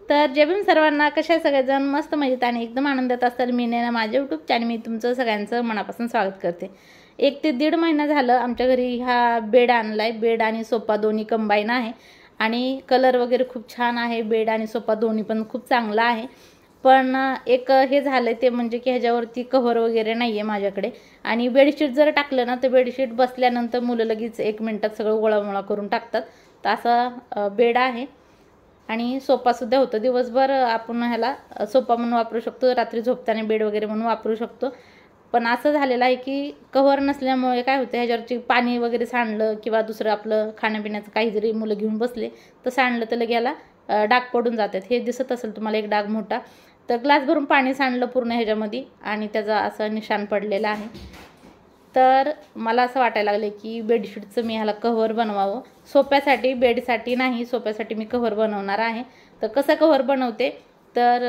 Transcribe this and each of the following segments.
तर जय भीम सर्वांना, कशा सगळेजण मस्त मजेत आणि एकदम आनंदात असताल. मी नैना माझ्या यूट्यूब चॅनल मी तुमचं सगळ्यांचं मनापासून स्वागत करते. 1 ते 1.5 महिना झालं आमच्या घरी हा बेड आणलाय. बेड आणि सोफा दोन्ही कंबाईन आहे आणि कलर वगैरे खूप छान आहे. बेड आणि सोफा दोन्ही पण खूप चांगला आहे. पण एक हे झालं ते म्हणजे की ह्याच्यावरती कव्हर वगैरे नाही आहे माझ्याकडे. आणि बेडशीट जर टाकलं ना तर बेडशीट बसल्यानंतर मुलं लगेच 1 मिनिटात सगळं गोळामोळा करून टाकतात. तर असा बेड आहे आणि सोफासुद्धा होतं. दिवसभर आपण ह्याला सोफा म्हणून वापरू शकतो, रात्री झोपताना बेड वगैरे म्हणून वापरू शकतो. पण असं झालेलं आहे की कव्हर नसल्यामुळे काय होतं, ह्याच्यावरची पाणी वगैरे सांडलं किंवा दुसरं आपलं खाण्यापिण्याचं काही जरी मुलं घेऊन बसले तर सांडलं तर लगे याला डाग पडून जातात. हे दिसत असेल तुम्हाला एक डाग मोठा. तर ग्लास भरून पाणी सांडलं पूर्ण ह्याच्यामध्ये आणि त्याचा असं निशाण पडलेला आहे. तर मला असं वाटायला लागले की बेडशीटचं मी ह्याला कव्हर बनवावं. सोप्यासाठी, बेडसाठी नाही, सोप्यासाठी मी कव्हर बनवणार आहे. तर कसं कव्हर बनवते तर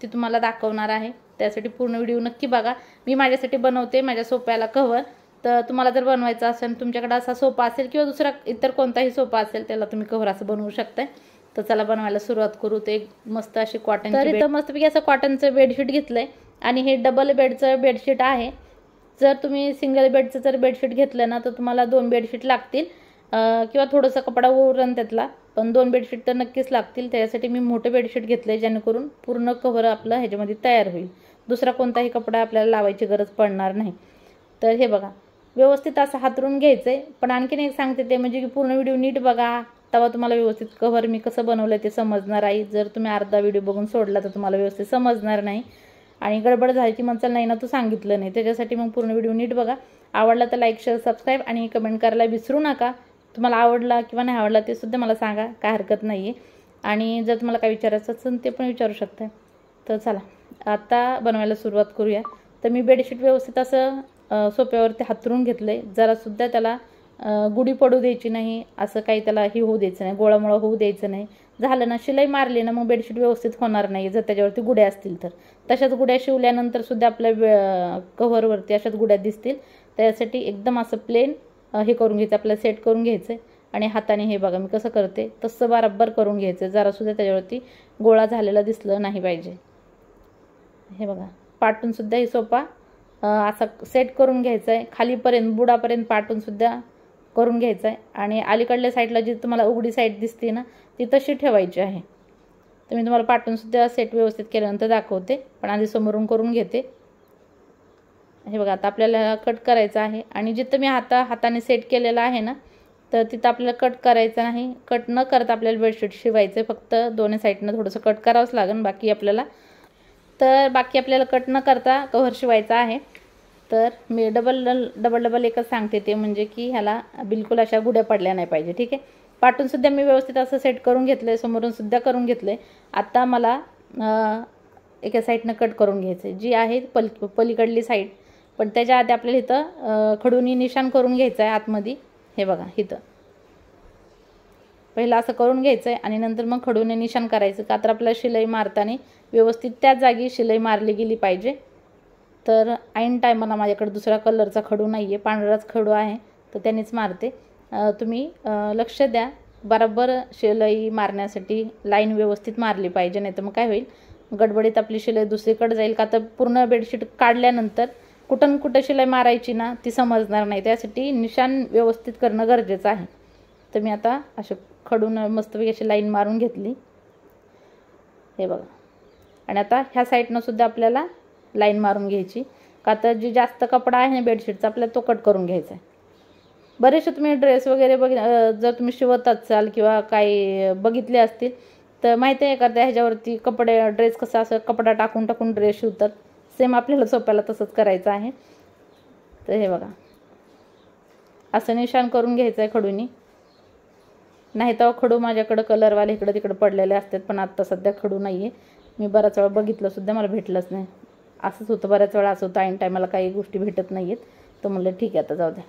ती तुम्हाला दाखवणार आहे. त्यासाठी पूर्ण व्हिडिओ नक्की बघा. मी माझ्यासाठी बनवते माझ्या सोप्याला कव्हर. तर तुम्हाला जर बनवायचं असेल, तुमच्याकडे असा सोफा असेल किंवा दुसरा इतर कोणताही सोफा असेल त्याला तुम्ही कव्हर असं बनवू शकताय. तर चला बनवायला सुरुवात करू. ते एक मस्त अशी कॉटन, तर इथं मस्तपैकी असं कॉटनचं बेडशीट घेतलंय आणि हे डबल बेडचं बेडशीट आहे. जर तुम्ही सिंगल बेडचं जर बेडशीट घेतलं ना तर तुम्हाला 2 बेडशीट लागतील किंवा थोडंसं कपडा उरण त्यातला, पण 2 बेडशीट तर नक्कीच लागतील. त्यासाठी मी मोठं बेडशीट घेतलंय जेणेकरून पूर्ण कव्हर आपलं ह्याच्यामध्ये तयार होईल. दुसरा कोणताही कपडा आपल्याला लावायची गरज पडणार नाही. तर हे बघा, व्यवस्थित असं हातरून घ्यायचंय. पण आणखीन एक सांगते ते म्हणजे की पूर्ण व्हिडिओ नीट बघा, तेव्हा तुम्हाला व्यवस्थित कव्हर मी कसं बनवलं ते समजणार आहे. जर तुम्ही अर्धा व्हिडिओ बघून सोडला तर तुम्हाला व्यवस्थित समजणार नाही आणि गडबड झाली की म्हणचाल नाही ना तू सांगितलं नाही. त्याच्यासाठी मग पूर्ण व्हिडिओ नीट बघा. आवडला तर लाईक, शेअर, सबस्क्राईब आणि कमेंट करायला विसरू नका. तुम्हाला आवडला किंवा नाही आवडला ते सुद्धा मला सांगा, काय हरकत नाही आहे. आणि जर तुम्हाला काय विचारायचं असेल ते पण विचारू शकता. तर चला आता बनवायला सुरुवात करूया. तर मी बेडशीट व्यवस्थित असं सोप्यावरती हातरून घेतलं आहे. जरासुद्धा त्याला गुढी पडू द्यायची नाही, असं काही त्याला ही होऊ द्यायचं नाही, गोळामोळा होऊ द्यायचं नाही. झालं ना, शिलाई मारली ना मग बेडशीट व्यवस्थित होणार नाही जर त्याच्यावरती गुड्या असतील तर. तशाच गुड्या शिवल्यानंतर सुद्धा आपल्या कव्हरवरती अशाच गुड्या दिसतील. त्यासाठी एकदम असं प्लेन हे करून घ्यायचं, आपल्याला सेट करून घ्यायचं आहे. आणि हाताने हे बघा मी कसं करते तसं बराबर करून घ्यायचं. जरासुद्धा त्याच्यावरती गोळा झालेला दिसलं नाही पाहिजे. हे बघा, पाटूनसुद्धा ही सोफा असा सेट करून घ्यायचा आहे. खालीपर्यंत बुडापर्यंत पाटूनसुद्धा करून घ्यायचं आहे. आणि अलीकडल्या साईडला जी तुम्हाला उघडी साईड दिसते ना ती तशी ठेवायची आहे. तर मी तुम्हाला पाटूनसुद्धा सेट व्यवस्थित केल्यानंतर दाखवते, पण आधी समोरून करून घेते. हे बघा, आता आपल्याला कट करायचं आहे आणि जिथं मी हाताने सेट केलेलं आहे ना तर तिथं आपल्याला कट करायचं नाही. कट न करता आपल्याला बेडशीट शिवायचं आहे. फक्त दोन्ही साईडनं थोडंसं कट करावंच लागेल. बाकी आपल्याला कट न करता कव्हर शिवायचा आहे. तर मी डबल एकच सांगते ते म्हणजे की ह्याला बिलकुल अशा गुड्या पडल्या नाही पाहिजे. ठीक आहे. पाटूनसुद्धा मी व्यवस्थित असं सेट करून घेतलं आहे, समोरूनसुद्धा करून घेतलं आहे. आता मला एका साईडनं कट करून घ्यायचं आहे, जी आहे पलीकडली साईड. पण त्याच्या आधी आपल्याला इथं खडूनी निशाण करून घ्यायचं आहे आतमध्ये. हे बघा, इथं पहिलं असं करून घ्यायचं आहे आणि नंतर मग खडूने निशाण करायचं. का तर आपल्याला शिलाई मारताना व्यवस्थित त्याच जागी शिलाई मारली गेली पाहिजे. तर ऐन टायमाला माझ्याकडे दुसरा कलरचा खडू नाही आहे, पांढराच खडू आहे, तर त्यानेच मारते. तुम्ही लक्ष द्या, बरोबर शिलाई मारण्यासाठी लाईन व्यवस्थित मारली पाहिजे. नाही तर मग काय होईल, गडबडीत आपली शिलाई दुसरीकडे जाईल. का तर पूर्ण बेडशीट काढल्यानंतर कुठं कुठं शिलाई मारायची ना ती समजणार नाही. त्यासाठी निशाण व्यवस्थित करणं गरजेचं आहे. तर मी आता अशा खडून मस्तपैकी अशी लाईन मारून घेतली. हे बघा, आणि आता ह्या साईडनं सुद्धा आपल्याला लाईन मारून घ्यायची. का तर जी जास्त कपडा आहे ना बेडशीटचा आपल्याला तो कट करून घ्यायचा आहे. बरेचसे तुम्ही ड्रेस वगैरे जर तुम्ही शिवत असाल किंवा काही बघितले असतील तर माहिती आहे एखाद्या ह्याच्यावरती ड्रेस कसा असं कपडा टाकून ड्रेस शिवतात. सेम आपल्याला सोप्याला तसंच करायचं आहे. तर हे बघा, असं निशाण करून घ्यायचं आहे खडूनी. नाही तर खडू माझ्याकडं कलरवाले इकडं तिकडं पडलेले असतात, पण आत्ता सध्या खडू नाही आहे. मी बराच वेळा बघितलं सुद्धा, मला भेटलंच नाही. असंच होतं, बऱ्याच वेळा असं होतं ऐन टायमाला काही गोष्टी भेटत नाही आहेत. तर म्हणलं ठीक आहे आता जाऊ द्या,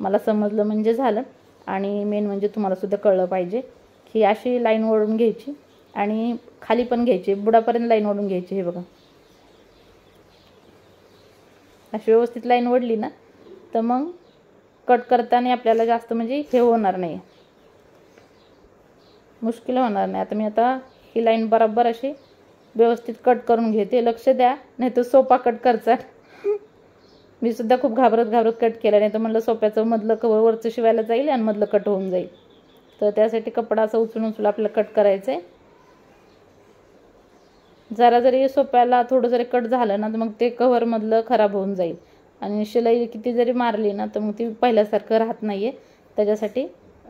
मला समजलं म्हणजे झालं. आणि मेन म्हणजे तुम्हाला सुद्धा कळलं पाहिजे की अशी लाईन ओढून घ्यायची आणि खाली पण घ्यायची, बुडापर्यंत लाईन ओढून घ्यायची. हे बघा, अशी व्यवस्थित लाईन ओढली ना तर मग कट करताना आपल्याला जास्त म्हणजे हे होणार नाही, मुश्किल होणार नाही. आता मी ही लाईन बरोबर अशी व्यवस्थित कट करून घेते. लक्ष द्या, नाही तर सोफा कट करचा. मी सुद्धा खूप घाबरत कट केला, नाही तर म्हणलं सोफ्याचं मधलं कव्हर वरचं शिवायला जाईल आणि मधलं कट होऊन जाईल. तर त्यासाठी कपडा असं उचलून आपल्याला कट करायचं आहे. जरा जरी सोफ्याला थोडं जरी कट झालं ना तर मग ते कव्हरमधलं खराब होऊन जाईल आणि शिलाई किती जरी मारली ना तर मग ती पहिल्यासारखं राहत नाही आहे. त्याच्यासाठी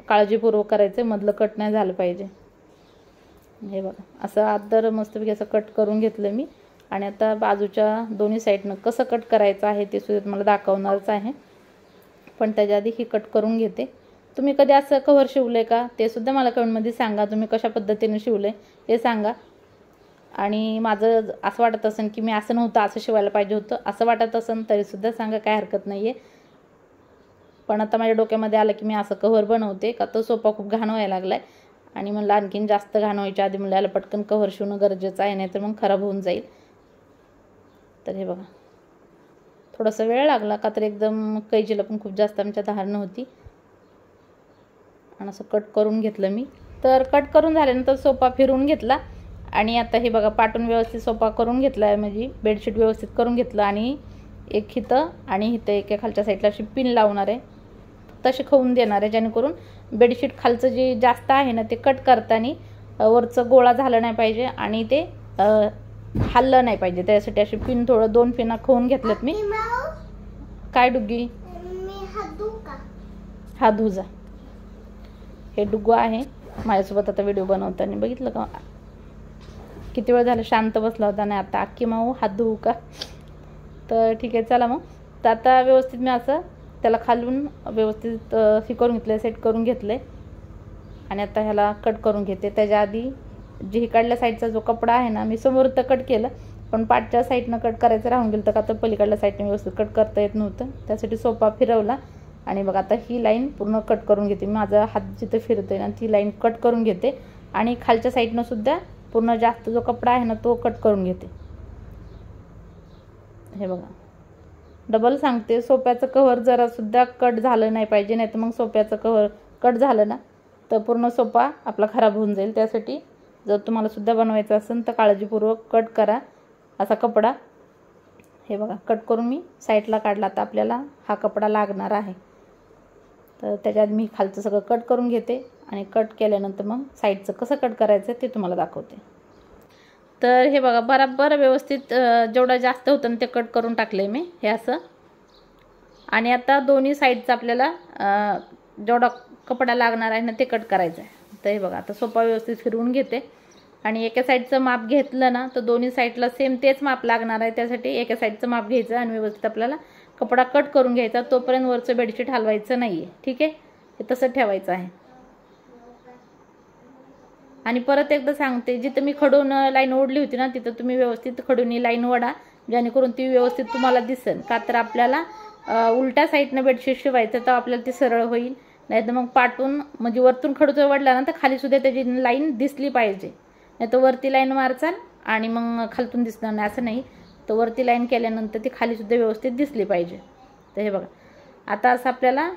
काळजीपूर्वक करायचं आहे, मधलं कट नाही झालं पाहिजे. हे बघा असं आदर मस्तपैकी असं कट करून घेतलं मी. आणि आता बाजूच्या दोन्ही साईडनं कसं कट करायचं आहे ते सुद्धा तुम्हाला दाखवणारच आहे. पण त्याच्या आधी ही कट करून घेते. तुम्ही कधी असं कव्हर शिवलं आहे का ते सुद्धा मला कमेंटमध्ये सांगा. तुम्ही कशा पद्धतीने शिवलं आहे ते सांगा. आणि माझं असं वाटत असेल की मी असं नव्हतं, असं शिवायला पाहिजे होतं, असं वाटत असेल तरीसुद्धा सांगा, काय हरकत नाही आहे. पण आता माझ्या डोक्यामध्ये आलं की मी असं कव्हर बनवते का तो सोफा खूप घाण व्हायला लागला आहे. आणि म्हणलं आणखीन जास्त घाण व्हायच्या आधी म्हणलं याला पटकन कव्हर शिवणं गरजेचं आहे, नाही तर मग खराब होऊन जाईल. तर हे बघा थोडासा वेळ लागला का तर एकदम कैचीला पण खूप जास्त आमच्या धार नव्हती. आणि असं कट करून घेतलं मी. तर कट करून झाल्यानंतर सोफा फिरवून घेतला. आणि आता हे बघा पाटून व्यवस्थित सोफा करून घेतला आहे, म्हणजे बेडशीट व्यवस्थित करून घेतलं. आणि एक हिथं आणि हिथं एका खालच्या साईडला अशी पिन लावणार आहे, तशी खवून देणार आहे, जेणेकरून बेडशीट खालचं जे जास्त आहे ना ते कट करताना वरचं गोळा झालं नाही पाहिजे आणि ते हल्लं नाही पाहिजे. त्यासाठी अशी पिन थोडं 2 पिना खवून घेतल्यात मी. काय डुग्गी? हा धुजा. हे डुग्गू आहे माझ्यासोबत आता व्हिडिओ बनवताना. बघितलं का किती वेळ झाला शांत बसला होता. नाही आता अक्की माऊ हात धुवू का? तर ठीक आहे चला मग. तर आता व्यवस्थित मी असं त्याला खालून व्यवस्थित हे करून घेतलं, सेट करून घेतलं. आणि आता ह्याला कट करून घेते. त्याच्या आधी जे इकडल्या साईडचा जो कपडा आहे ना मी समोर तर कट केलं, पण पाठच्या साईडनं कट करायचं राहून गेलं. तर का तर पलीकडल्या साईडने व्यवस्थित कट करता येत नव्हतं, त्यासाठी सोफा फिरवला. आणि बघा आता ही लाईन पूर्ण कट करून घेते. माझा हात जिथं फिरतोय ना ती लाईन कट करून घेते. आणि खालच्या साईडनं सुद्धा पूर्ण जास्त जो कपडा आहे ना तो कट करून घेते. हे बघा डबल सांगते, सोफ्याचं कव्हर जरा सुद्धा कट झालं नाही पाहिजे, नाही तर मग सोफ्याचं कव्हर कट झालं ना तर पूर्ण सोफा आपला खराब होऊन जाईल. त्यासाठी जर तुम्हाला सुद्धा बनवायचं असेल तर काळजीपूर्वक कट करा असा कपडा. हे बघा कट करून मी साईडला काढला. तर आपल्याला हा कपडा लागणार आहे. तर त्याच्यात मी खालचं सगळं कट करून घेते आणि कट केल्यानंतर मग साईडचं कसं कट करायचं ते तुम्हाला दाखवते. तर हे बघा बरोबर व्यवस्थित जेवढं जास्त होतं ना ते कट करून टाकले मी हे असं. आणि आता दोन्ही साईडचं आपल्याला जेवढा कपडा लागणार आहे ना ते कट करायचं आहे. तर हे बघा आता सोफा व्यवस्थित फिरवून घेते. आणि एका साईडचं माप घेतलं ना तर दोन्ही साईडला सेम तेच माप लागणार आहे. त्यासाठी एका साईडचं माप घ्यायचं आणि व्यवस्थित आपल्याला कपडा कट करून घ्यायचा. तोपर्यंत वरचं बेडशीट हलवायचं नाही आहे, ठीक आहे, हे तसं ठेवायचं आहे. आणि परत एकदा सांगते, जिथं मी खडून लाईन ओढली होती ना तिथं तुम्ही व्यवस्थित खडून लाईन ओढा, जेणेकरून ती व्यवस्थित तुम्हाला दिसेल. का तर आपल्याला उलट्या साईडनं बेडशीट शिवायचं तर आपल्याला ती सरळ होईल. नाही तर मग पाठून म्हणजे वरतून खडूचं वडला ना तर खालीसुद्धा त्याची लाईन दिसली पाहिजे. नाही तर वरती लाईन मारचाल आणि मग खालतून दिसणार नाही, असं नाही. तर वरती लाईन केल्यानंतर ती खालीसुद्धा व्यवस्थित दिसली पाहिजे. तर हे बघा आता असं आपल्याला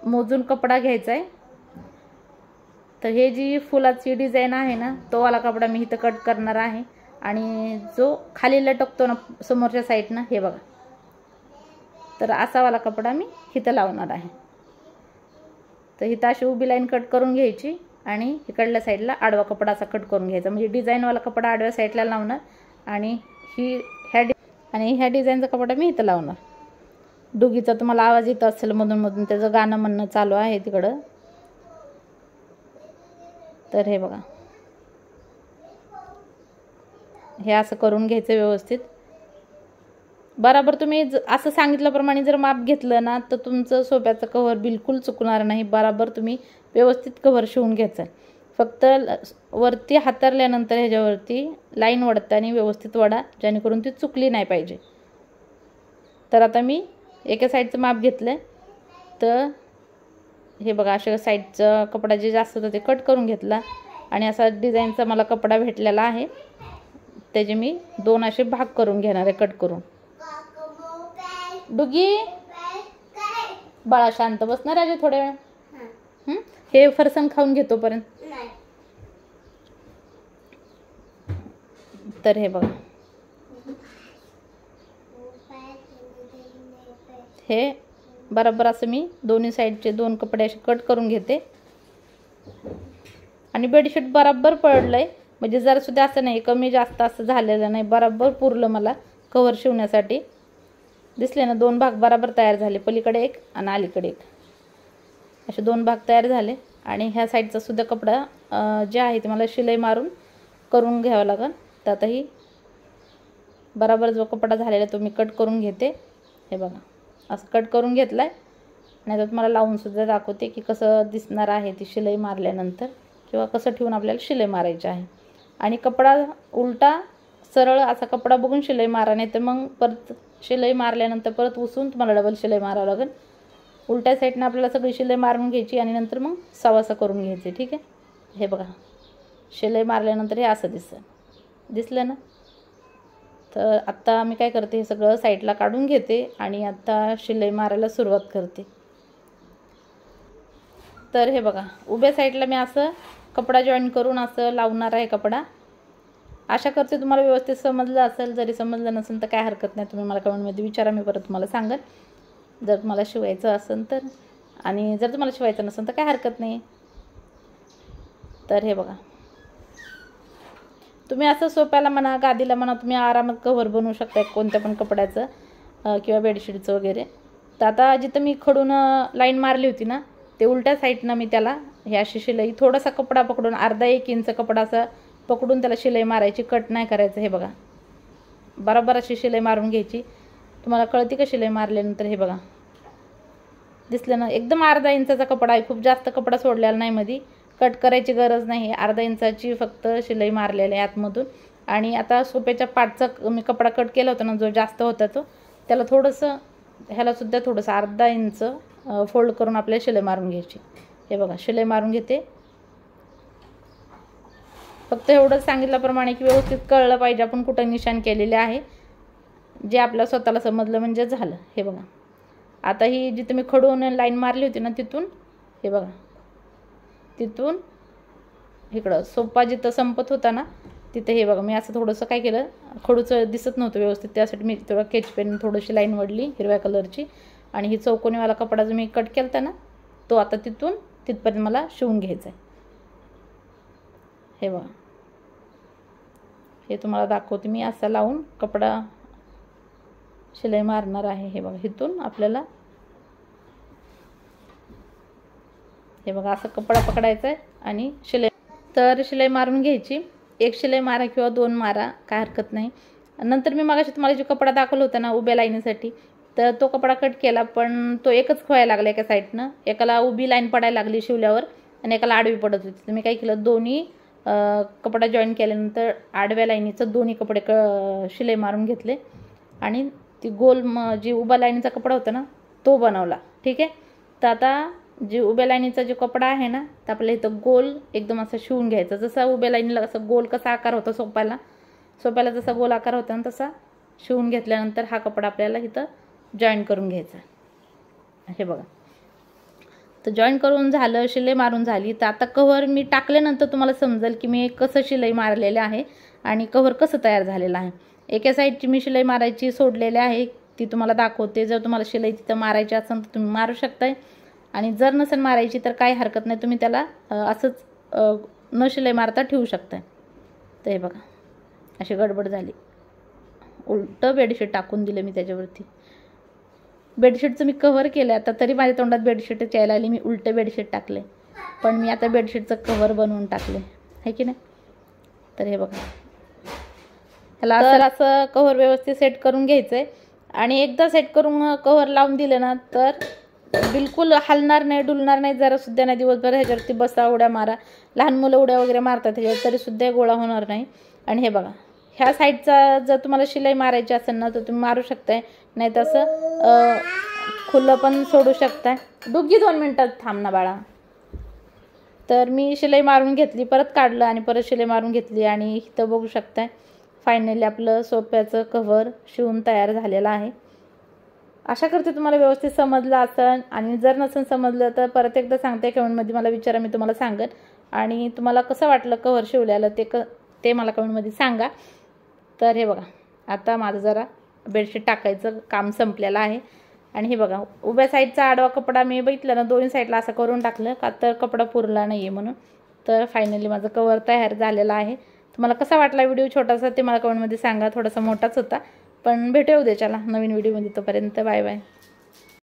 मोजून कपडा घ्यायचा आहे. तर हे जी फुलाची डिझाईन आहे ना तो वाला कपडा मी इथं कट करणार आहे. आणि जो खाली लटकतो ना समोरच्या साईडनं हे बघा, तर असा वाला कपडा मी इथं लावणार आहे. तर इथं अशी उभी लाईन कट करून घ्यायची आणि इकडल्या साईडला आडवा कपडा असा कट करून घ्यायचा. म्हणजे डिझाईनवाला कपडा आडव्या साईडला लावणार आणि ह्या डिझाईनचा कपडा मी इथं लावणार. डुगीचा तुम्हाला आवाज येत असेल मधून मधून, त्याचं गाणं म्हणणं चालू आहे तिकडं. तर हे बघा हे असं करून घ्यायचं व्यवस्थित. बरोबर तुम्ही असं सांगितल्याप्रमाणे जर माप घेतलं ना तर तुमचं सोफ्याचं कव्हर बिलकुल चुकणार नाही. बरोबर तुम्ही व्यवस्थित कव्हर शिवून घ्यायचं. फक्त वरती हातरल्यानंतर ह्याच्यावरती लाईन वडताना व्यवस्थित वडा, जेणेकरून ती चुकली नाही पाहिजे. तर आता मी एका साईडचं माप घेतलं. तर हे बघा अशा साईडचं कपडा जे जास्त होतं ते कट करून घेतला. आणि असा डिझाईनचा मला कपडा भेटलेला आहे, त्याचे मी 2 असे भाग करून घेणार आहे कट करून. डुगी बाळा शांत बसणार राजा थोड्या वेळ. हे फरसाण खाऊन घेतो पर्यंत. तर हे बघा, हे बरोबर असं मी दोन्ही साईडचे 2 कपडे असे कट करून घेते आणि बेडशीट बरोबर पडलंय, म्हणजे जरा सुद्धा असं नाही कमी जास्त असं झालेलं नाही, बरोबर पुरलं मला कव्हर शिवण्यासाठी. दिसले ना 2 भाग बरोबर तयार झाले, पलीकडे एक आणि अलीकडे एक, असे 2 भाग तयार झाले. आणि ह्या साईडचा सुद्धा कपडा जे आहे ते मला शिलाई मारून करून घ्यावं लागेल. तर आता ही बरोबर जो कपडा झालेला तो मी कट करून घेते. हे बघा असं कट करून घेतला आहे. नाही तर तुम्हाला लावूनसुद्धा दाखवते की कसं दिसणार आहे ती शिलाई मारल्यानंतर, किंवा कसं ठेवून आपल्याला शिलाई मारायची आहे. आणि कपडा उलटा सरळ असा कपडा बघून शिलाई मारा, नाही तर मग परत शिलाई मारल्यानंतर परत उसून तुम्हाला डबल शिलाई मारावं लागेल. उलट्या साईडनं आपल्याला सगळी शिलाई मारून घ्यायची आणि नंतर मग सवासा करून घ्यायचे. ठीक आहे, हे बघा शिलाई मारल्यानंतर हे असं दिसलं ना. तर आत्ता मी काय करते, हे सगळं साईडला काढून घेते आणि आता शिलाई मारायला सुरुवात करते. तर हे बघा उभ्या साईडला मी असं कपडा जॉईन करून असं लावणार आहे कपडा. आशा करते तुम्हाला व्यवस्थित समजलं असेल. जरी समजलं नसेल तर काय हरकत नाही, तुम्ही मला कमेंटमध्ये विचारा, मी परत तुम्हाला सांगेन जर तुम्हाला शिवायचं असेल तर. आणि जर तुम्हाला शिवायचं नसेल तर काय हरकत नाही. तर हे बघा तुम्ही असं सोप्याला म्हणा गादीला म्हणा तुम्ही आरामात कव्हर बनवू शकता कोणत्या पण कपड्याचं किंवा बेडशीटचं वगैरे. तर आता जिथं मी खडून लाईन मारली होती ना ते उलट्या साईडनं मी त्याला हे अशी शिलाई थोडासा कपडा पकडून अर्धा 1 इंच कपडा असा पकडून त्याला शिलाई मारायची, कट नाही करायचं. हे बघा बरोबर अशी शिलाई मारून घ्यायची. तुम्हाला कळते का शिलाई मारल्यानंतर? हे बघा दिसलं ना, एकदम अर्धा इंचाचा कपडा आहे, खूप जास्त कपडा सोडलेला नाही, मध्ये कट करायची गरज नाही. अर्धा इंचाची फक्त शिलाई मारलेली आहे आतमधून. आणि आता सोप्याच्या पाठचा मी कपडा कट केला होता ना जो जास्त होता तो, त्याला थोडंसं ह्यालासुद्धा थोडंसं अर्धा इंच फोल्ड करून आपल्याला शिलाई मारून घ्यायची. हे बघा शिलाई मारून घेते. फक्त एवढंच सांगितल्याप्रमाणे की व्यवस्थित कळलं पाहिजे आपण कुठं निशाण केलेले आहे, जे आपल्याला स्वतःला समजलं म्हणजे झालं. हे बघा आता ही जिथं मी खडून लाईन मारली होती ना तिथून, हे बघा तिथून इकडं सोपा जिथं संपत होता ना तिथं हे बघा मी असं थोडंसं काय केलं, खडूचं दिसत नव्हतं व्यवस्थित, त्यासाठी मी थोडं केच पेन थोडीशी लाईन वडली हिरव्या कलरची. आणि ही चौकोनीवाला कपडा जो मी कट केला ना तो आता तिथून तिथपर्यंत मला शिवून घ्यायचा आहे. हे बघा हे तुम्हाला दाखवते मी, असा लावून कपडा शिलाई मारणार आहे. हे बघा इथून आपल्याला हे बघा असं कपडा पकडायचा आहे आणि शिलाई, तर शिलाई मारून घ्यायची. 1 शिलाई मारा किंवा 2 मारा काय हरकत नाही. नंतर मी मागाशी तुम्हाला जो कपडा दाखवला होता ना उभ्या लाईनीसाठी, तर तो कपडा कट केला पण तो एकच खोयायला लागला एका साईडनं. एकाला उभी लाईन पडायला लागली शिवल्यावर आणि एकाला आडवी पडत होती. तर मी काय केलं, दोन्ही कपडा जॉईन केल्यानंतर आडव्या लाईनीचं दोन्ही कपडे शिलाई मारून घेतले आणि ती गोल जी उभ्या लाईनीचा कपडा होता ना तो बनवला. ठीक आहे, तर आता जी उभ्या लाईनीचा जो कपडा आहे ना तर आपल्याला इथं गोल एकदम असं शिवून घ्यायचं. जसा उभ्या लाईनीला असं गोल कसा आकार होता सोप्याला जसा गोल आकार होता ना तसा शिवून घेतल्यानंतर हा कपडा आपल्याला इथं जॉईन करून घ्यायचा. हे बघा तर जॉईन करून झालं, शिलाई मारून झाली. तर आता कव्हर मी टाकल्यानंतर तुम्हाला समजेल की मी कसं शिलाई मारलेलं आहे आणि कव्हर कसं तयार झालेलं आहे. एका साईडची मी शिलाई मारायची सोडलेली आहे ती तुम्हाला दाखवते. जर तुम्हाला शिलाई तिथं मारायची असेल तर तुम्ही मारू शकताय आणि जर नसेल मारायची तर काही हरकत नाही, तुम्ही त्याला असंच न शिलाई मारता ठेवू शकताय. तर हे बघा अशी गडबड झाली, उलटं बेडशीट टाकून दिलं मी त्याच्यावरती. बेडशीटचं मी कव्हर केलं आता तरी माझ्या तोंडात बेडशीटच यायला आली. मी उलटं बेडशीट टाकले पण मी आता बेडशीटचं कव्हर बनवून टाकले आहे की नाही. तर हे बघा ह्याला असं कव्हर व्यवस्थित सेट करून घ्यायचं आहे आणि एकदा सेट करून कव्हर लावून दिलं ना तर बिलकुल हलणार नाही, डुलणार नाही जरासुद्धा नाही. दिवसभर ह्याच्यावरती बसा, उड्या मारा, लहान मुलं उड्या वगैरे मारतात ह्याच्यावर तरीसुद्धा गोळा होणार नाही. आणि हे बघा ह्या साईडचा जर तुम्हाला शिलाई मारायची असेल ना तर तुम्ही मारू शकताय, नाही तर असं खुलं पण सोडू शकताय. डुग्गी 2 मिनटात थांब ना बाळा. तर मी शिलाई मारून घेतली, परत काढलं आणि परत शिलाई मारून घेतली आणि इथं बघू शकताय फायनली आपलं सोप्याचं कव्हर शिवून तयार झालेलं आहे. आशा करते तुम्हाला व्यवस्थित समजलं असेल आणि जर नसेल समजलं तर परत एकदा सांगते, कमेंटमध्ये मला विचारा, मी तुम्हाला सांगेन. आणि तुम्हाला कसं वाटलं कव्हर शिवल्याला ते मला कमेंटमध्ये सांगा. तर हे बघा, आता माझं जरा बेडशीट टाकायचं काम संपलेलं आहे. आणि हे बघा, उभ्या साईडचा आडवा कपडा मी बघितलं ना, दोन्ही साईडला असं करून टाकलं का तर कपडा पुरला नाही आहे म्हणून. तर फायनली माझं कवर तयार झालेलं आहे. तुम्हाला कसा वाटला व्हिडिओ छोटासा ते मला कमेंटमध्ये सांगा. थोडासा मोठाच होता, पण भेटू उद्याच्याला नवीन व्हिडिओमध्ये. तोपर्यंत बाय बाय.